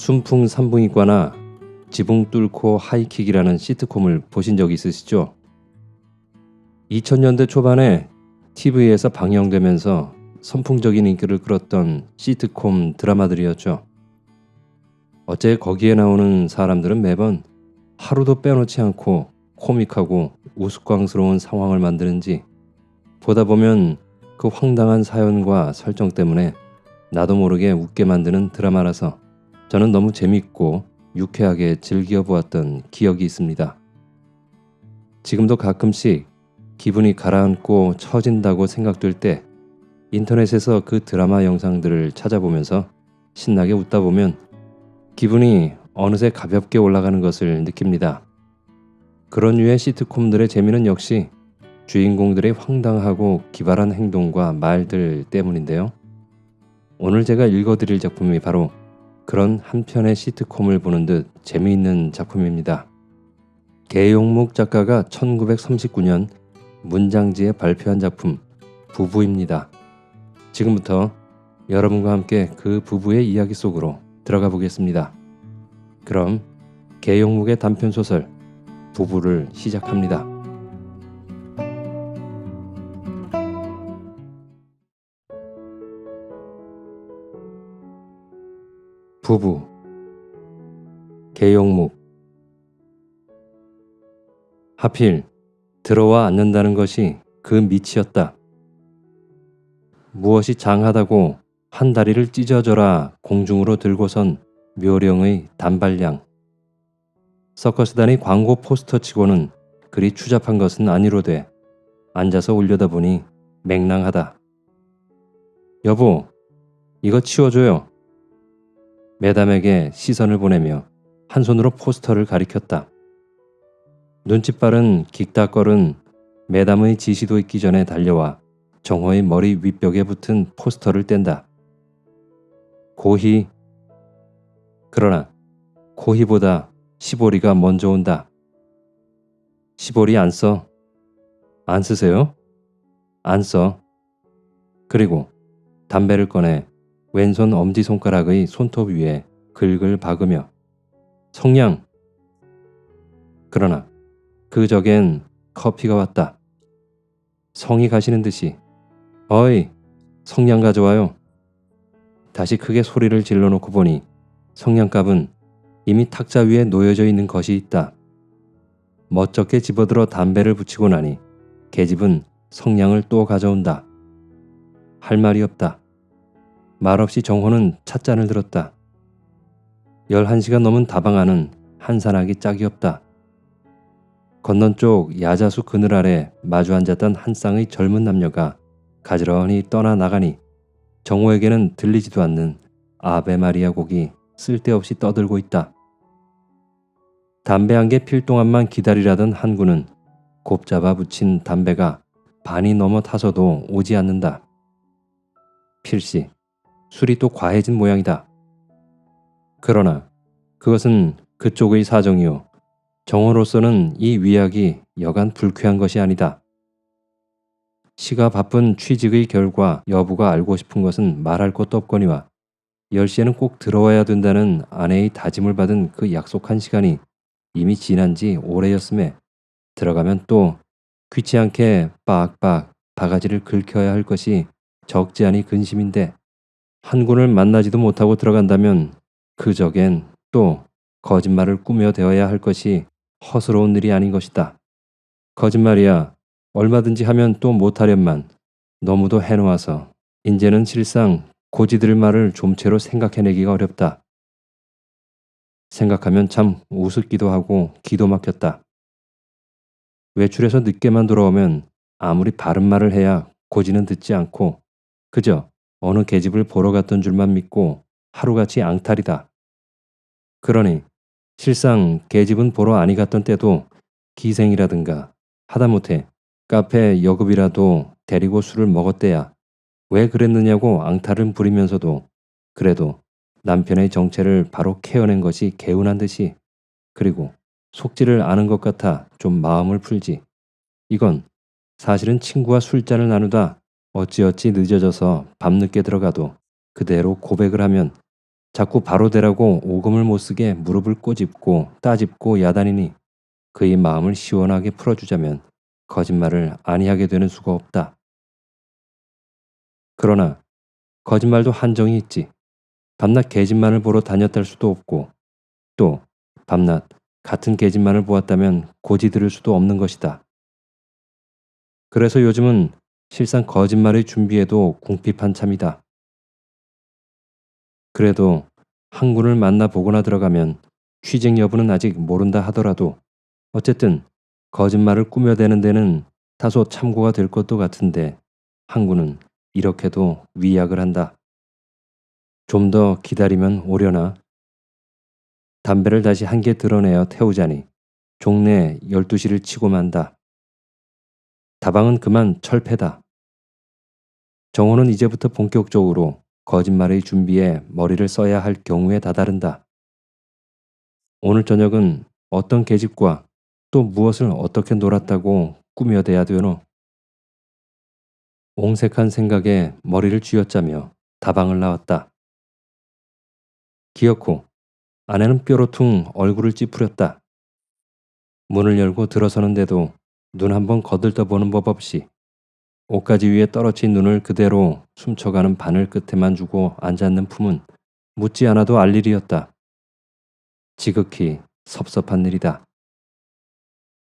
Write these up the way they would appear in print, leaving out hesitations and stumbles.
순풍 산부인과나 지붕 뚫고 하이킥이라는 시트콤을 보신 적 있으시죠? 2000년대 초반에 TV에서 방영되면서 선풍적인 인기를 끌었던 시트콤 드라마들이었죠. 어째 거기에 나오는 사람들은 매번 하루도 빼놓지 않고 코믹하고 우스꽝스러운 상황을 만드는지, 보다 보면 그 황당한 사연과 설정 때문에 나도 모르게 웃게 만드는 드라마라서 저는 너무 재밌고 유쾌하게 즐겨보았던 기억이 있습니다. 지금도 가끔씩 기분이 가라앉고 처진다고 생각될 때 인터넷에서 그 드라마 영상들을 찾아보면서 신나게 웃다 보면 기분이 어느새 가볍게 올라가는 것을 느낍니다. 그런 류의 시트콤들의 재미는 역시 주인공들의 황당하고 기발한 행동과 말들 때문인데요. 오늘 제가 읽어드릴 작품이 바로 그런 한 편의 시트콤을 보는 듯 재미있는 작품입니다. 계용묵 작가가 1939년 문장지에 발표한 작품 부부입니다. 지금부터 여러분과 함께 그 부부의 이야기 속으로 들어가 보겠습니다. 그럼 계용묵의 단편소설 부부를 시작합니다. 부부. 계용묵. 하필 들어와 앉는다는 것이 그 밑이었다. 무엇이 장하다고 한 다리를 찢어져라 공중으로 들고선 묘령의 단발량. 서커스단이 광고 포스터치고는 그리 추잡한 것은 아니로되 앉아서 올려다보니 맹랑하다. 여보, 이거 치워줘요. 매담에게 시선을 보내며 한 손으로 포스터를 가리켰다. 눈치 빠른 긱닥거른 매담의 지시도 있기 전에 달려와 정호의 머리 윗벽에 붙은 포스터를 뗀다. 고희. 그러나 고희보다 시보리가 먼저 온다. 시보리 안 써. 안 쓰세요? 안 써. 그리고 담배를 꺼내 왼손 엄지손가락의 손톱 위에 긁을 박으며 성냥. 그러나 그 적엔 커피가 왔다. 성이 가시는 듯이 어이, 성냥 가져와요. 다시 크게 소리를 질러놓고 보니 성냥갑은 이미 탁자 위에 놓여져 있는 것이 있다. 멋쩍게 집어들어 담배를 붙이고 나니 계집은 성냥을 또 가져온다. 할 말이 없다. 말없이 정호는 찻잔을 들었다. 11시가 넘은 다방 안은 한산하기 짝이 없다. 건넌 쪽 야자수 그늘 아래 마주 앉았던 한 쌍의 젊은 남녀가 가지런히 떠나 나가니 정호에게는 들리지도 않는 아베 마리아 곡이 쓸데없이 떠들고 있다. 담배 한 개 필 동안만 기다리라던 한구는 곱잡아 붙인 담배가 반이 넘어 타서도 오지 않는다. 필시 술이 또 과해진 모양이다. 그러나 그것은 그쪽의 사정이요. 정호로서는 이 위약이 여간 불쾌한 것이 아니다. 시가 바쁜 취직의 결과 여부가 알고 싶은 것은 말할 것도 없거니와 10시에는 꼭 들어와야 된다는 아내의 다짐을 받은 그 약속한 시간이 이미 지난 지 오래였음에 들어가면 또 귀치 않게 빡빡 바가지를 긁혀야 할 것이 적지 않이 근심인데 한군을 만나지도 못하고 들어간다면 그 적엔 또 거짓말을 꾸며대어야 할 것이 허스러운 일이 아닌 것이다. 거짓말이야 얼마든지 하면 또 못하련만 너무도 해놓아서 인제는 실상 고지들 말을 좀채로 생각해내기가 어렵다. 생각하면 참 우습기도 하고 기도 막혔다. 외출해서 늦게만 돌아오면 아무리 바른 말을 해야 고지는 듣지 않고 그저 어느 계집을 보러 갔던 줄만 믿고 하루같이 앙탈이다. 그러니 실상 계집은 보러 아니 갔던 때도 기생이라든가 하다못해 카페 여급이라도 데리고 술을 먹었대야 왜 그랬느냐고 앙탈을 부리면서도 그래도 남편의 정체를 바로 캐어낸 것이 개운한 듯이 그리고 속지를 아는 것 같아 좀 마음을 풀지. 이건 사실은 친구와 술잔을 나누다 어찌어찌 늦어져서 밤늦게 들어가도 그대로 고백을 하면 자꾸 바로 되라고 오금을 못 쓰게 무릎을 꼬집고 따집고 야단이니 그의 마음을 시원하게 풀어주자면 거짓말을 아니하게 되는 수가 없다. 그러나 거짓말도 한정이 있지. 밤낮 계집만을 보러 다녔달 수도 없고 또 밤낮 같은 계집만을 보았다면 고지 들을 수도 없는 것이다. 그래서 요즘은 실상 거짓말의 준비에도 궁핍한 참이다. 그래도 항군을 만나보거나 들어가면 취직 여부는 아직 모른다 하더라도 어쨌든 거짓말을 꾸며대는 데는 다소 참고가 될 것도 같은데 항군은 이렇게도 위약을 한다. 좀 더 기다리면 오려나. 담배를 다시 한 개 드러내어 태우자니 종래 12시를 치고 만다. 다방은 그만 철폐다. 정호는 이제부터 본격적으로 거짓말의 준비에 머리를 써야 할 경우에 다다른다. 오늘 저녁은 어떤 계집과 또 무엇을 어떻게 놀았다고 꾸며대야 되노? 옹색한 생각에 머리를 쥐어짜며 다방을 나왔다. 기어코 아내는 뾰로퉁 얼굴을 찌푸렸다. 문을 열고 들어서는데도 눈 한번 거들떠보는 법 없이 옷가지 위에 떨어진 눈을 그대로 숨쳐가는 바늘 끝에만 주고 앉았는 품은 묻지 않아도 알 일이었다. 지극히 섭섭한 일이다.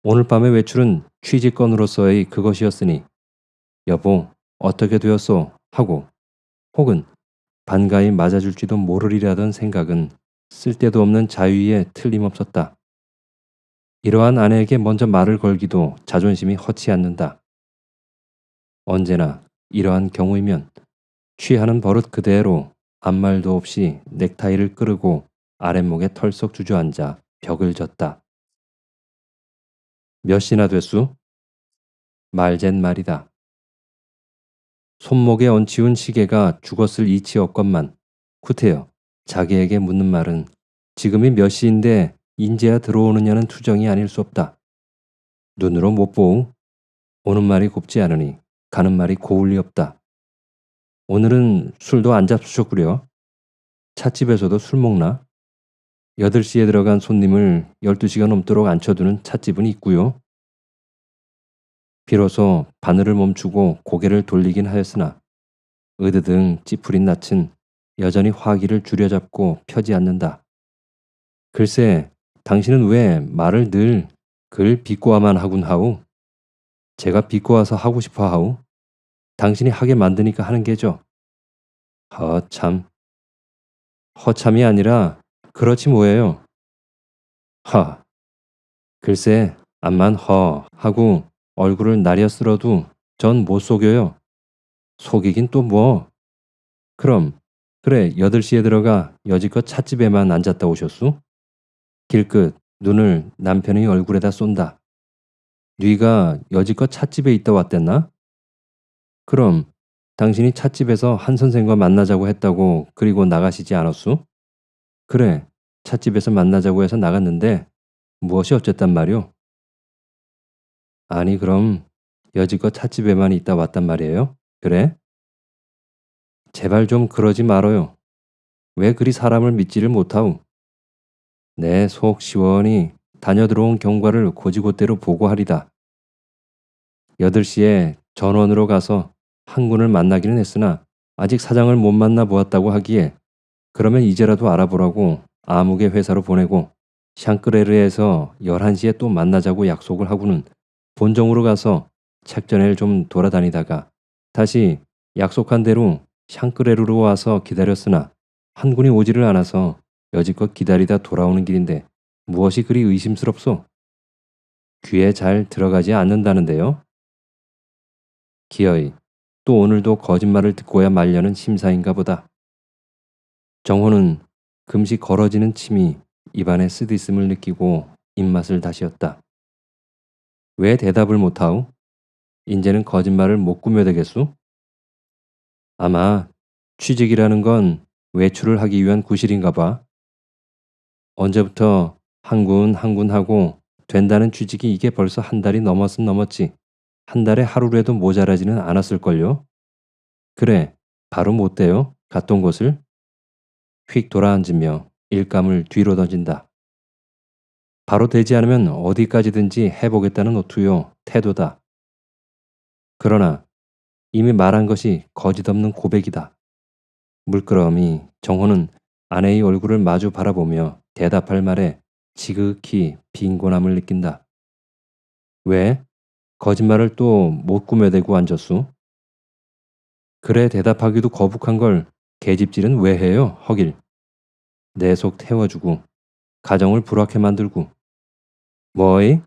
오늘 밤의 외출은 취직건으로서의 그것이었으니 여보 어떻게 되었소 하고 혹은 반가이 맞아줄지도 모르리라던 생각은 쓸데도 없는 자유에 틀림없었다. 이러한 아내에게 먼저 말을 걸기도 자존심이 허치 않는다. 언제나 이러한 경우이면 취하는 버릇 그대로 아무 말도 없이 넥타이를 끄르고 아랫목에 털썩 주저앉아 벽을 졌다. 몇 시나 됐수? 말젠 말이다. 손목에 얹히운 시계가 죽었을 이치 없건만 구태여 자기에게 묻는 말은 지금이 몇 시인데 인제야 들어오느냐는 투정이 아닐 수 없다. 눈으로 못 보우. 오는 말이 곱지 않으니 가는 말이 고울 리 없다. 오늘은 술도 안 잡수셨구려. 찻집에서도 술 먹나? 8시에 들어간 손님을 12시가 넘도록 앉혀두는 찻집은 있고요. 비로소 바늘을 멈추고 고개를 돌리긴 하였으나 으드등 찌푸린 낯은 여전히 화기를 줄여잡고 펴지 않는다. 글쎄, 당신은 왜 말을 늘 글 비꼬아만 하군 하우? 제가 비꼬아서 하고 싶어 하우? 당신이 하게 만드니까 하는 게죠. 허참. 허참이 아니라 그렇지 뭐예요. 허. 글쎄, 암만 허 하고 얼굴을 나려 쓸어도 전 못 속여요. 속이긴 또 뭐. 그럼 그래 8시에 들어가 여지껏 찻집에만 앉았다 오셨수? 길끝 눈을 남편의 얼굴에다 쏜다. 네가 여지껏 찻집에 있다 왔댔나? 그럼 당신이 찻집에서 한 선생과 만나자고 했다고 그리고 나가시지 않았수? 그래 찻집에서 만나자고 해서 나갔는데 무엇이 어쨌단 말이오? 아니 그럼 여지껏 찻집에만 있다 왔단 말이에요? 그래? 제발 좀 그러지 말어요. 왜 그리 사람을 믿지를 못하우? 내 속 시원히 다녀 들어온 경과를 고지고대로 보고하리다. 8시에 전원으로 가서 항군을 만나기는 했으나 아직 사장을 못 만나 보았다고 하기에 그러면 이제라도 알아보라고 아무개 회사로 보내고 샹크레르에서 11시에 또 만나자고 약속을 하고는 본정으로 가서 책전을 좀 돌아다니다가 다시 약속한 대로 샹크레르로 와서 기다렸으나 한군이 오지를 않아서 여지껏 기다리다 돌아오는 길인데 무엇이 그리 의심스럽소? 귀에 잘 들어가지 않는다는데요. 기어이 또 오늘도 거짓말을 듣고야 말려는 심사인가 보다. 정호는 금시 걸어지는 침이 입안에 쓰디씀을 느끼고 입맛을 다시었다. 왜 대답을 못하오? 인제는 거짓말을 못 꾸며대겠소? 아마 취직이라는 건 외출을 하기 위한 구실인가 봐. 언제부터 한군하고 된다는 취직이 이게 벌써 한 달이 넘었은 넘었지. 한 달에 하루라도 모자라지는 않았을걸요? 그래, 바로 못 돼요. 갔던 곳을. 휙 돌아앉으며 일감을 뒤로 던진다. 바로 되지 않으면 어디까지든지 해보겠다는 오투요 태도다. 그러나 이미 말한 것이 거짓없는 고백이다. 물끄러미 정호는 아내의 얼굴을 마주 바라보며 대답할 말에 지극히 빈곤함을 느낀다. 왜? 거짓말을 또 못 꾸며대고 앉았수? 그래 대답하기도 거북한 걸 계집질은 왜 해요, 허길. 내 속 태워주고 가정을 불확해 만들고. 뭐이?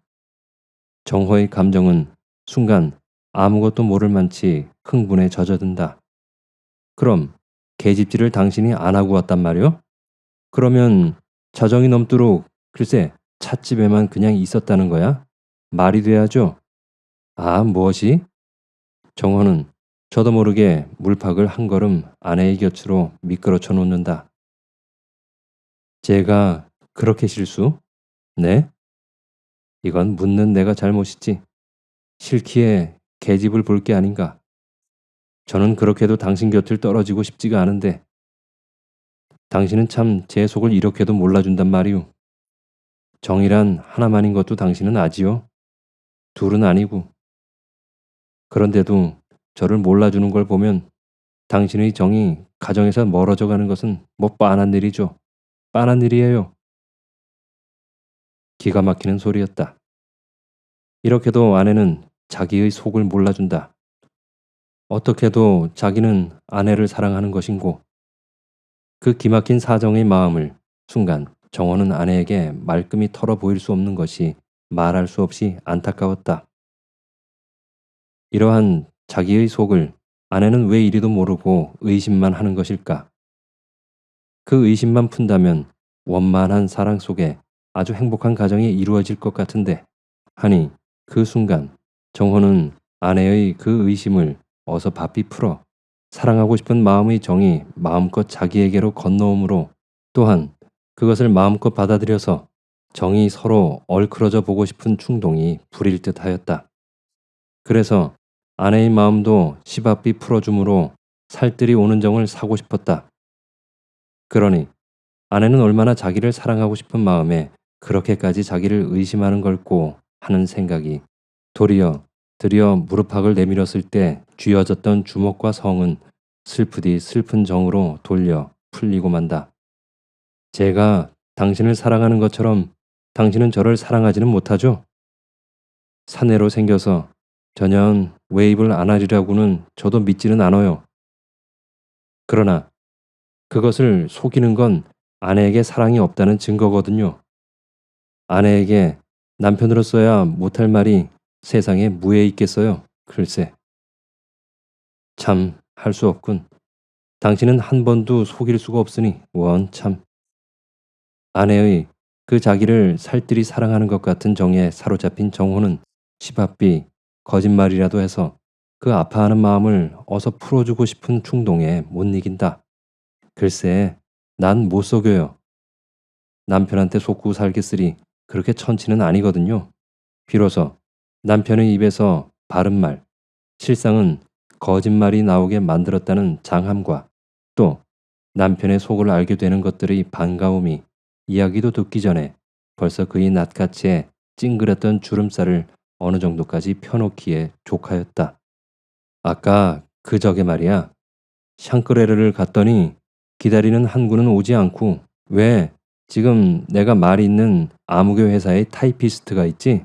정호의 감정은 순간 아무것도 모를 만치 흥분에 젖어든다. 그럼 계집질을 당신이 안 하고 왔단 말이오? 그러면 자정이 넘도록 글쎄 찻집에만 그냥 있었다는 거야? 말이 돼야죠. 아, 무엇이? 정호는 저도 모르게 물팍을 한 걸음 아내의 곁으로 미끄러져 놓는다. 제가 그렇게 실수? 네? 이건 묻는 내가 잘못이지. 싫기에 계집을 볼 게 아닌가. 저는 그렇게도 당신 곁을 떨어지고 싶지가 않은데 당신은 참 제 속을 이렇게도 몰라준단 말이오. 정이란 하나만인 것도 당신은 아지요. 둘은 아니고. 그런데도 저를 몰라주는 걸 보면 당신의 정이 가정에서 멀어져 가는 것은 뭐 빤한 일이죠. 빤한 일이에요. 기가 막히는 소리였다. 이렇게도 아내는 자기의 속을 몰라준다. 어떻게도 자기는 아내를 사랑하는 것인고 그 기막힌 사정의 마음을 순간 정호는 아내에게 말끔히 털어 보일 수 없는 것이 말할 수 없이 안타까웠다. 이러한 자기의 속을 아내는 왜 이리도 모르고 의심만 하는 것일까? 그 의심만 푼다면 원만한 사랑 속에 아주 행복한 가정이 이루어질 것 같은데 하니 그 순간 정호는 아내의 그 의심을 어서 바삐 풀어 사랑하고 싶은 마음의 정이 마음껏 자기에게로 건너오므로 또한 그것을 마음껏 받아들여서 정이 서로 얼클어져 보고 싶은 충동이 불일 듯 하였다. 그래서 아내의 마음도 시바삐 풀어주므로 살뜰히 오는 정을 사고 싶었다. 그러니 아내는 얼마나 자기를 사랑하고 싶은 마음에 그렇게까지 자기를 의심하는 걸꼬 하는 생각이 도리어 드디어 무릎팍을 내밀었을 때 쥐어졌던 주먹과 성은 슬프디 슬픈 정으로 돌려 풀리고 만다. 제가 당신을 사랑하는 것처럼 당신은 저를 사랑하지는 못하죠? 사내로 생겨서 전혀 외입을 안 하리라고는 저도 믿지는 않아요. 그러나 그것을 속이는 건 아내에게 사랑이 없다는 증거거든요. 아내에게 남편으로서야 못할 말이 세상에 무에 있겠어요. 글쎄. 참 할 수 없군. 당신은 한 번도 속일 수가 없으니 원 참. 아내의 그 자기를 살뜰히 사랑하는 것 같은 정에 사로잡힌 정호는 시바삐 거짓말이라도 해서 그 아파하는 마음을 어서 풀어주고 싶은 충동에 못 이긴다. 글쎄, 난 못 속여요. 남편한테 속고 살겠으리 그렇게 천치는 아니거든요. 비로소 남편의 입에서 바른 말, 실상은 거짓말이 나오게 만들었다는 장함과 또 남편의 속을 알게 되는 것들의 반가움이 이야기도 듣기 전에 벌써 그의 낯가치에 찡그렸던 주름살을 어느 정도까지 펴놓기에 족하였다. 아까 그 적에 말이야. 샹크레르를 갔더니 기다리는 한구는 오지 않고 왜 지금 내가 말 있는 아무개 회사의 타이피스트가 있지?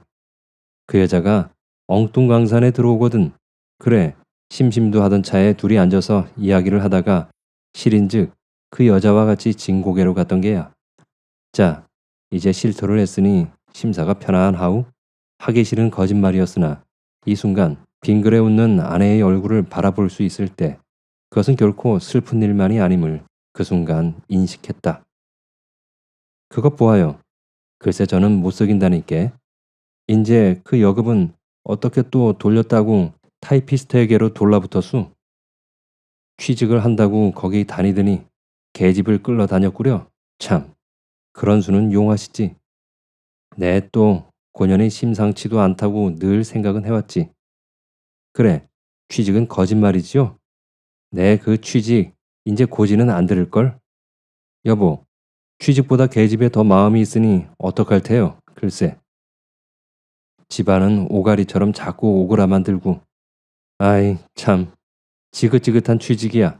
그 여자가 엉뚱광산에 들어오거든. 그래 심심도 하던 차에 둘이 앉아서 이야기를 하다가 실인즉 그 여자와 같이 진고개로 갔던 게야. 자 이제 실토를 했으니 심사가 편안하우? 하기 싫은 거짓말이었으나 이 순간 빙그레 웃는 아내의 얼굴을 바라볼 수 있을 때 그것은 결코 슬픈 일만이 아님을 그 순간 인식했다. 그것 보아요. 글쎄 저는 못 속인다니께. 인제 그 여급은 어떻게 또 돌렸다고 타이피스트에게로 돌라붙었수? 취직을 한다고 거기 다니더니 계집을 끌러 다녔구려. 참 그런 수는 용하시지. 내 또 고년이 심상치도 않다고 늘 생각은 해왔지. 그래 취직은 거짓말이지요. 내 그 취직 인제 고지는 안 들을걸? 여보, 취직보다 계집에 더 마음이 있으니 어떡할 테요? 글쎄. 집안은 오가리처럼 자꾸 오그라만 들고. 아이, 참. 지긋지긋한 취직이야.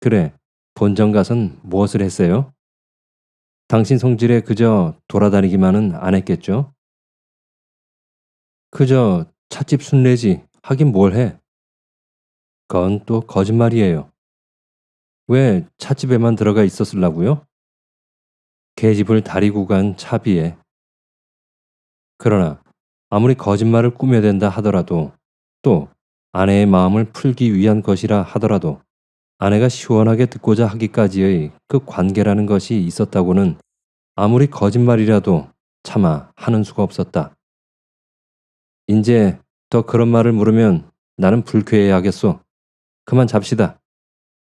그래, 본점 가선 무엇을 했어요? 당신 성질에 그저 돌아다니기만은 안 했겠죠? 그저 찻집 순례지. 하긴 뭘 해. 그건 또 거짓말이에요. 왜 찻집에만 들어가 있었을라고요? 계집을 다리고 간 차비에. 그러나 아무리 거짓말을 꾸며댄다 하더라도 또 아내의 마음을 풀기 위한 것이라 하더라도 아내가 시원하게 듣고자 하기까지의 그 관계라는 것이 있었다고는 아무리 거짓말이라도 차마 하는 수가 없었다. 이제 더 그런 말을 물으면 나는 불쾌해하겠소. 그만 잡시다.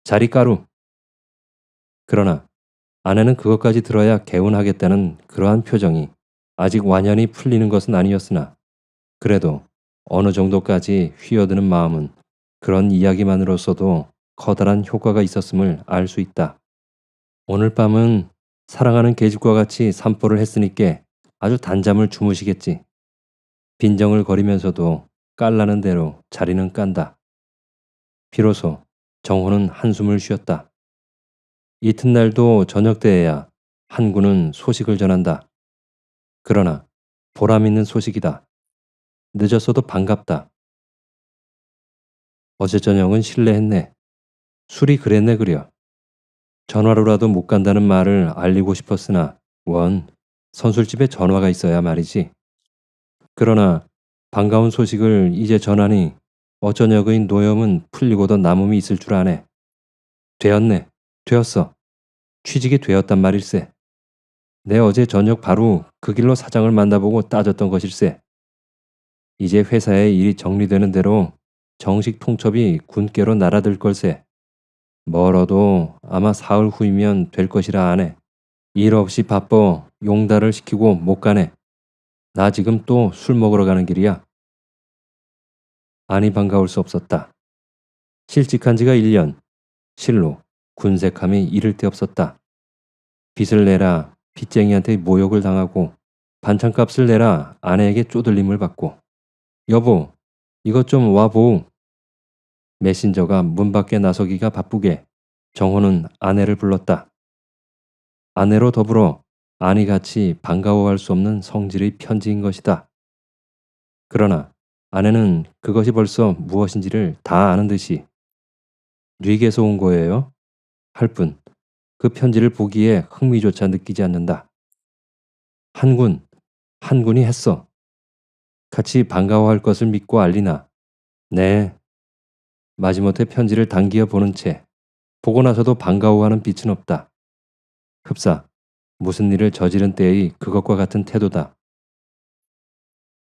자리가루. 그러나 아내는 그것까지 들어야 개운하겠다는 그러한 표정이 아직 완연히 풀리는 것은 아니었으나 그래도 어느 정도까지 휘어드는 마음은 그런 이야기만으로서도 커다란 효과가 있었음을 알 수 있다. 오늘 밤은 사랑하는 계집과 같이 산보를 했으니께 아주 단잠을 주무시겠지. 빈정을 거리면서도 깔라는 대로 자리는 깐다. 비로소 정호는 한숨을 쉬었다. 이튿날도 저녁 때에야 한군은 소식을 전한다. 그러나 보람 있는 소식이다. 늦었어도 반갑다. 어제 저녁은 실례했네. 술이 그랬네 그려. 전화로라도 못 간다는 말을 알리고 싶었으나 원 선술집에 전화가 있어야 말이지. 그러나 반가운 소식을 이제 전하니 어쩌냐의 노염은 풀리고도 남음이 있을 줄 아네. 되었네. 되었어. 취직이 되었단 말일세. 내 어제 저녁 바로 그 길로 사장을 만나보고 따졌던 것일세. 이제 회사의 일이 정리되는 대로 정식 통첩이 군께로 날아들 걸세. 멀어도 아마 사흘 후이면 될 것이라 아네. 일 없이 바빠 용달을 시키고 못 가네. 나 지금 또 술 먹으러 가는 길이야. 아니 반가울 수 없었다. 실직한 지가 1년. 실로 군색함이 이를 데 없었다. 빚을 내라 빚쟁이한테 모욕을 당하고 반찬값을 내라 아내에게 쪼들림을 받고 여보 이것 좀 와보우. 메신저가 문 밖에 나서기가 바쁘게 정호는 아내를 불렀다. 아내로 더불어 아니같이 반가워할 수 없는 성질의 편지인 것이다. 그러나 아내는 그것이 벌써 무엇인지를 다 아는 듯이 뉘게서 온 거예요? 할 뿐 그 편지를 보기에 흥미조차 느끼지 않는다. 한군이 했어. 같이 반가워할 것을 믿고 알리나. 네. 마지못해 편지를 당기어 보는 채 보고 나서도 반가워하는 빛은 없다. 흡사 무슨 일을 저지른 때의 그것과 같은 태도다.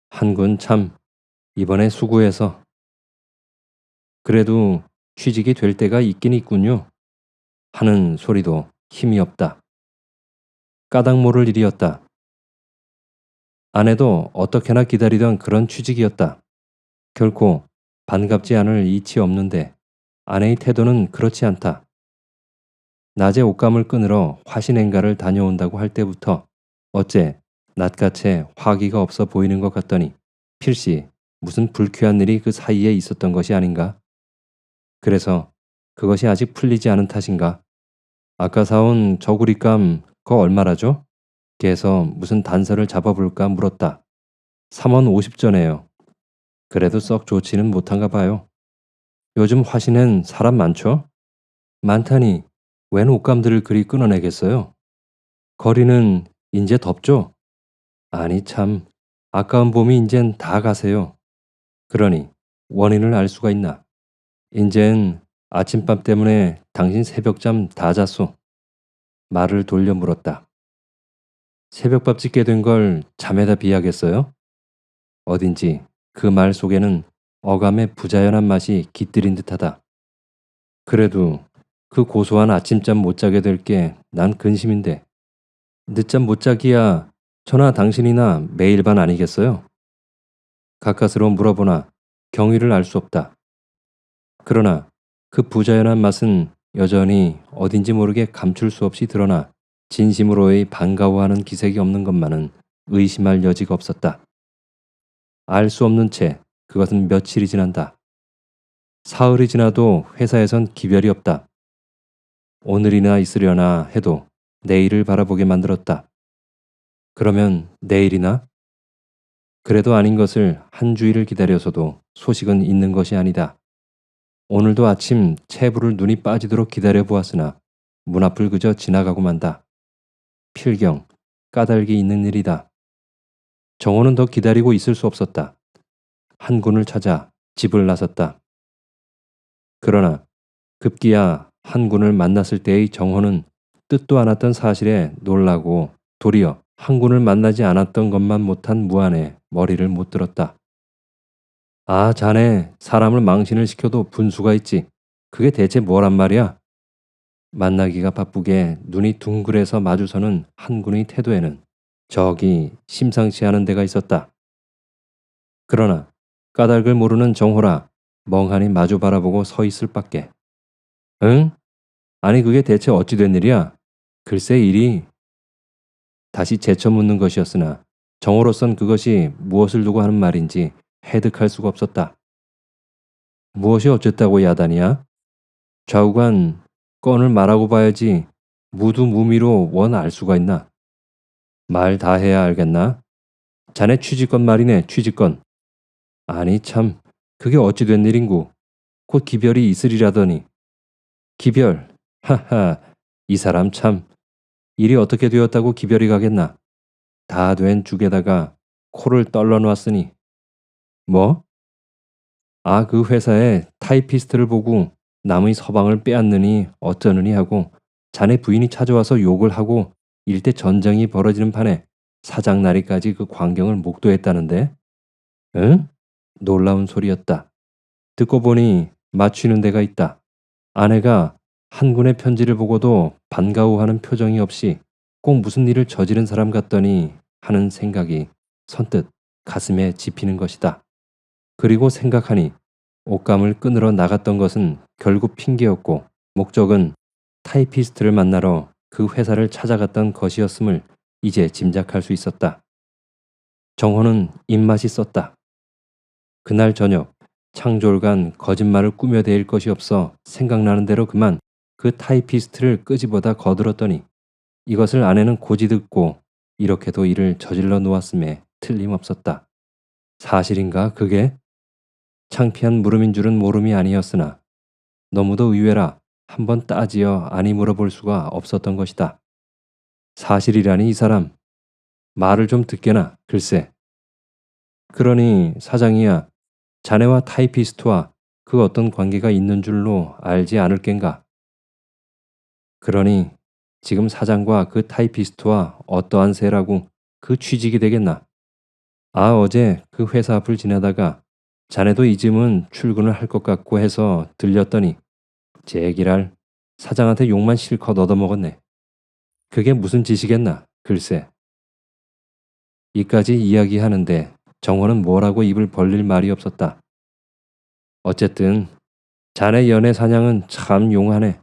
한군 참 이번에 수고해서 그래도 취직이 될 때가 있긴 있군요. 하는 소리도 힘이 없다. 까닭 모를 일이었다. 아내도 어떻게나 기다리던 그런 취직이었다. 결코 반갑지 않을 이치 없는데 아내의 태도는 그렇지 않다. 낮에 옷감을 끊으러 화신행가를 다녀온다고 할 때부터 어째 낯같이 화기가 없어 보이는 것 같더니 필시 무슨 불쾌한 일이 그 사이에 있었던 것이 아닌가? 그래서 그것이 아직 풀리지 않은 탓인가? 아까 사온 저구리감 그거 얼마라죠? 걔에서 무슨 단서를 잡아볼까 물었다. 3원 50전에요. 그래도 썩 좋지는 못한가 봐요. 요즘 화신엔 사람 많죠? 많다니 웬 옷감들을 그리 끊어내겠어요? 거리는 인제 덥죠? 아니 참 아까운 봄이 인젠 다 가세요. 그러니 원인을 알 수가 있나? 인젠 아침밥 때문에 당신 새벽잠 다 잤소. 말을 돌려 물었다. 새벽밥 짓게 된 걸 잠에다 비하겠어요? 어딘지 그 말 속에는 어감의 부자연한 맛이 깃들인 듯하다. 그래도 그 고소한 아침잠 못 자게 될 게 난 근심인데. 늦잠 못 자기야 저나 당신이나 매일 반 아니겠어요? 가까스로 물어보나 경위를 알 수 없다. 그러나 그 부자연한 맛은 여전히 어딘지 모르게 감출 수 없이 드러나 진심으로의 반가워하는 기색이 없는 것만은 의심할 여지가 없었다. 알 수 없는 채 그것은 며칠이 지난다. 사흘이 지나도 회사에선 기별이 없다. 오늘이나 있으려나 해도 내일을 바라보게 만들었다. 그러면 내일이나? 그래도 아닌 것을 한 주일을 기다려서도 소식은 있는 것이 아니다. 오늘도 아침 체부를 눈이 빠지도록 기다려 보았으나 문 앞을 그저 지나가고 만다. 필경, 까닭이 있는 일이다. 정호는 더 기다리고 있을 수 없었다. 한군을 찾아 집을 나섰다. 그러나 급기야 한군을 만났을 때의 정호는 뜻도 않았던 사실에 놀라고 도리어 한군을 만나지 않았던 것만 못한 무안에 머리를 못 들었다. 아, 자네 사람을 망신을 시켜도 분수가 있지. 그게 대체 뭐란 말이야? 만나기가 바쁘게 눈이 둥그레서 마주서는 한군의 태도에는 저기 심상치 않은 데가 있었다. 그러나 까닭을 모르는 정호라 멍하니 마주 바라보고 서 있을 밖에. 응? 아니 그게 대체 어찌 된 일이야? 글쎄 일이. 다시 재쳐 묻는 것이었으나 정호로선 그것이 무엇을 두고 하는 말인지 해득할 수가 없었다. 무엇이 어쨌다고 야단이야? 좌우간 건을 말하고 봐야지 무두무미로 원 알 수가 있나? 말 다 해야 알겠나? 자네 취직건 말이네, 취직건. 아니 참, 그게 어찌 된 일인구. 곧 기별이 있으리라더니. 기별? 하하, 이 사람 참. 일이 어떻게 되었다고 기별이 가겠나? 다 된 죽에다가 코를 떨러 놓았으니. 뭐? 아, 그 회사에 타이피스트를 보고 남의 서방을 빼앗느니 어쩌느니 하고 자네 부인이 찾아와서 욕을 하고 일대 전쟁이 벌어지는 판에 사장 날이까지 그 광경을 목도했다는데? 응? 놀라운 소리였다. 듣고 보니 맞추는 데가 있다. 아내가 한군의 편지를 보고도 반가워하는 표정이 없이 꼭 무슨 일을 저지른 사람 같더니 하는 생각이 선뜻 가슴에 집히는 것이다. 그리고 생각하니 옷감을 끊으러 나갔던 것은 결국 핑계였고 목적은 타이피스트를 만나러 그 회사를 찾아갔던 것이었음을 이제 짐작할 수 있었다. 정호는 입맛이 썼다. 그날 저녁 창졸간 거짓말을 꾸며대일 것이 없어 생각나는 대로 그만 그 타이피스트를 끄집어다 거들었더니 이것을 아내는 고지 듣고 이렇게도 일을 저질러 놓았음에 틀림없었다. 사실인가 그게? 창피한 물음인 줄은 모름이 아니었으나 너무도 의외라 한번 따지어 아니 물어볼 수가 없었던 것이다. 사실이라니 이 사람. 말을 좀 듣게나 글쎄. 그러니 사장이야 자네와 타이피스트와 그 어떤 관계가 있는 줄로 알지 않을 겐가. 그러니 지금 사장과 그 타이피스트와 어떠한 세라고 그 취직이 되겠나. 아 어제 그 회사 앞을 지나다가 자네도 이쯤은 출근을 할 것 같고 해서 들렸더니 제기랄 사장한테 욕만 실컷 얻어먹었네. 그게 무슨 짓이겠나 글쎄. 이까지 이야기하는데 정호는 뭐라고 입을 벌릴 말이 없었다. 어쨌든 자네 연애 사냥은 참 용하네.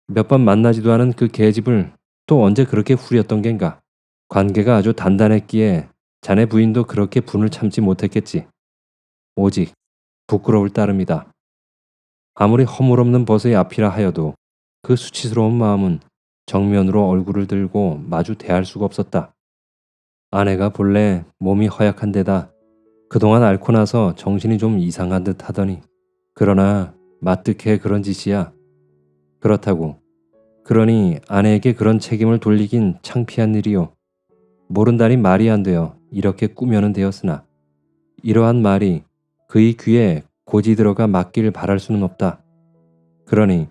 몇 번 만나지도 않은 그 계집을 또 언제 그렇게 후렸던 겐가. 관계가 아주 단단했기에 자네 부인도 그렇게 분을 참지 못했겠지. 오직 부끄러울 따름이다. 아무리 허물없는 벗의 앞이라 하여도 그 수치스러운 마음은 정면으로 얼굴을 들고 마주 대할 수가 없었다. 아내가 본래 몸이 허약한 데다 그동안 앓고 나서 정신이 좀 이상한 듯 하더니 그러나 마뜩해 그런 짓이야. 그렇다고 그러니 아내에게 그런 책임을 돌리긴 창피한 일이요. 모른다니 말이 안 되어 이렇게 꾸며는 되었으나 이러한 말이 그의 귀에 고지 들어가 맞기를 바랄 수는 없다. 그러니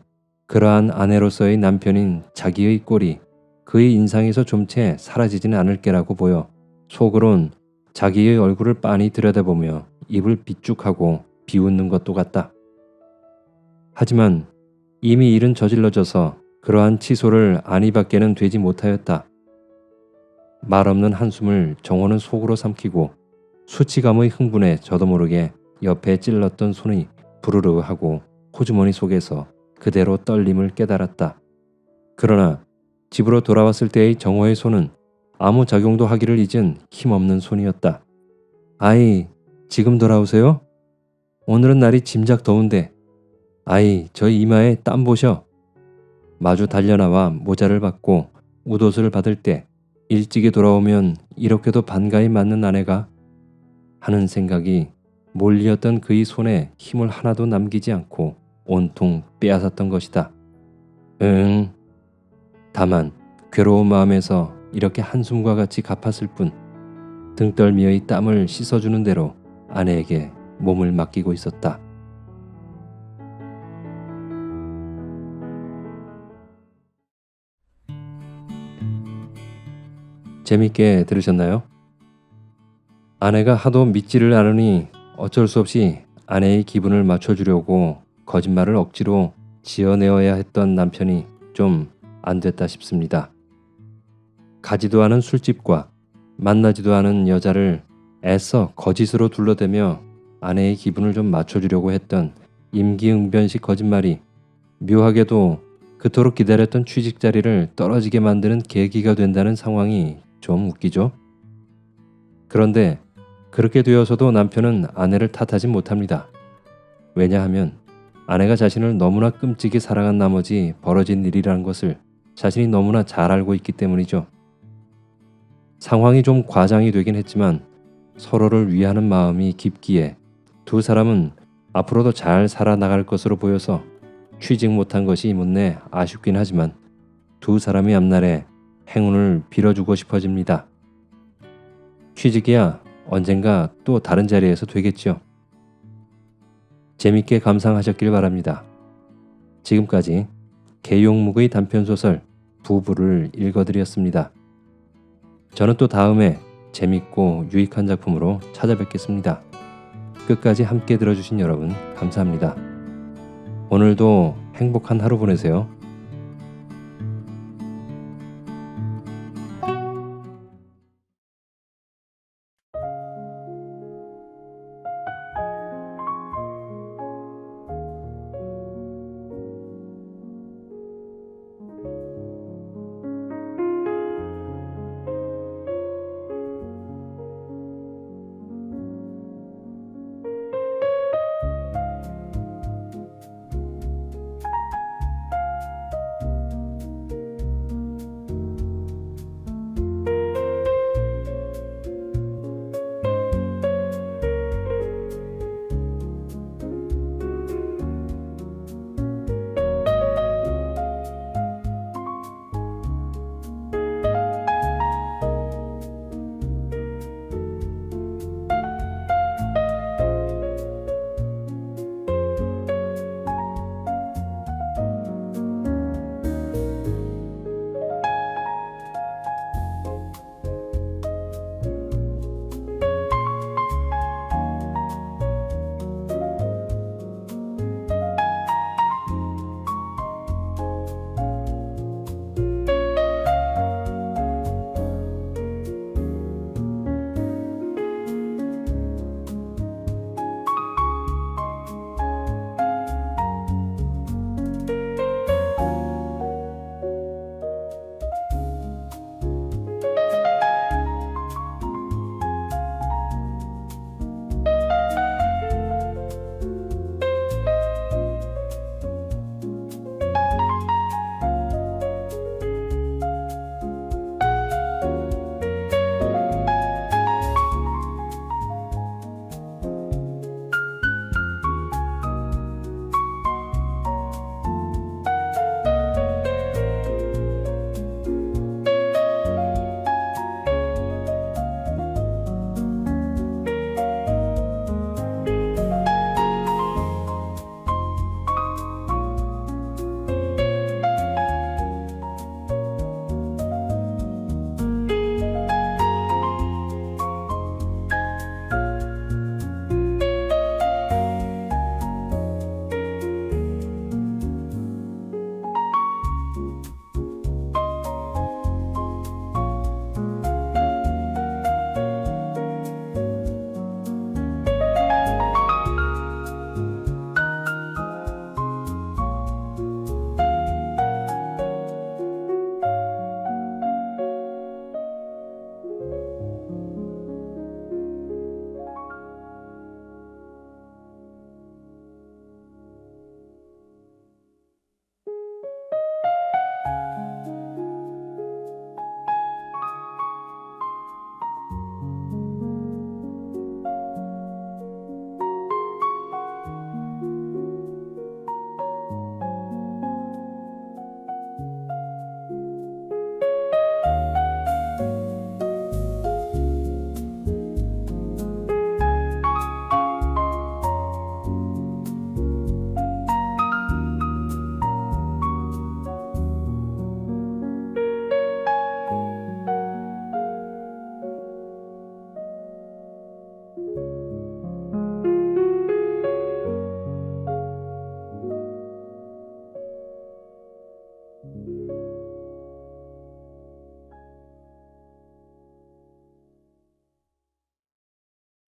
그러한 아내로서의 남편인 자기의 꼴이 그의 인상에서 좀채 사라지지는 않을 게라고 보여 속으론 자기의 얼굴을 빤히 들여다보며 입을 비쭉하고 비웃는 것도 같다. 하지만 이미 일은 저질러져서 그러한 치소를 아니밖에는 되지 못하였다. 말없는 한숨을 정호는 속으로 삼키고 수치감의 흥분에 저도 모르게 옆에 찔렀던 손이 부르르 하고 호주머니 속에서 그대로 떨림을 깨달았다. 그러나 집으로 돌아왔을 때의 정호의 손은 아무 작용도 하기를 잊은 힘없는 손이었다. 아이, 지금 돌아오세요? 오늘은 날이 짐작 더운데. 아이, 저 이마에 땀 보셔. 마주 달려나와 모자를 받고 웃옷을 받을 때 일찍이 돌아오면 이렇게도 반가이 맞는 아내가 하는 생각이 몰리었던 그의 손에 힘을 하나도 남기지 않고 온통 빼앗았던 것이다. 응. 다만 괴로운 마음에서 이렇게 한숨과 같이 갚았을 뿐 등떨미의 땀을 씻어주는 대로 아내에게 몸을 맡기고 있었다. 재밌게 들으셨나요? 아내가 하도 믿지를 않으니 어쩔 수 없이 아내의 기분을 맞춰주려고 거짓말을 억지로 지어내어야 했던 남편이 좀 안 됐다 싶습니다. 가지도 않은 술집과 만나지도 않은 여자를 애써 거짓으로 둘러대며 아내의 기분을 좀 맞춰주려고 했던 임기응변식 거짓말이 묘하게도 그토록 기다렸던 취직 자리를 떨어지게 만드는 계기가 된다는 상황이 좀 웃기죠. 그런데 그렇게 되어서도 남편은 아내를 탓하지 못합니다. 왜냐하면 아내가 자신을 너무나 끔찍이 사랑한 나머지 벌어진 일이라는 것을 자신이 너무나 잘 알고 있기 때문이죠. 상황이 좀 과장이 되긴 했지만 서로를 위하는 마음이 깊기에 두 사람은 앞으로도 잘 살아나갈 것으로 보여서 취직 못한 것이 못내 아쉽긴 하지만 두 사람이 앞날에 행운을 빌어주고 싶어집니다. 취직이야 언젠가 또 다른 자리에서 되겠죠. 재밌게 감상하셨길 바랍니다. 지금까지 계용묵의 단편소설 부부를 읽어드렸습니다. 저는 또 다음에 재밌고 유익한 작품으로 찾아뵙겠습니다. 끝까지 함께 들어주신 여러분 감사합니다. 오늘도 행복한 하루 보내세요.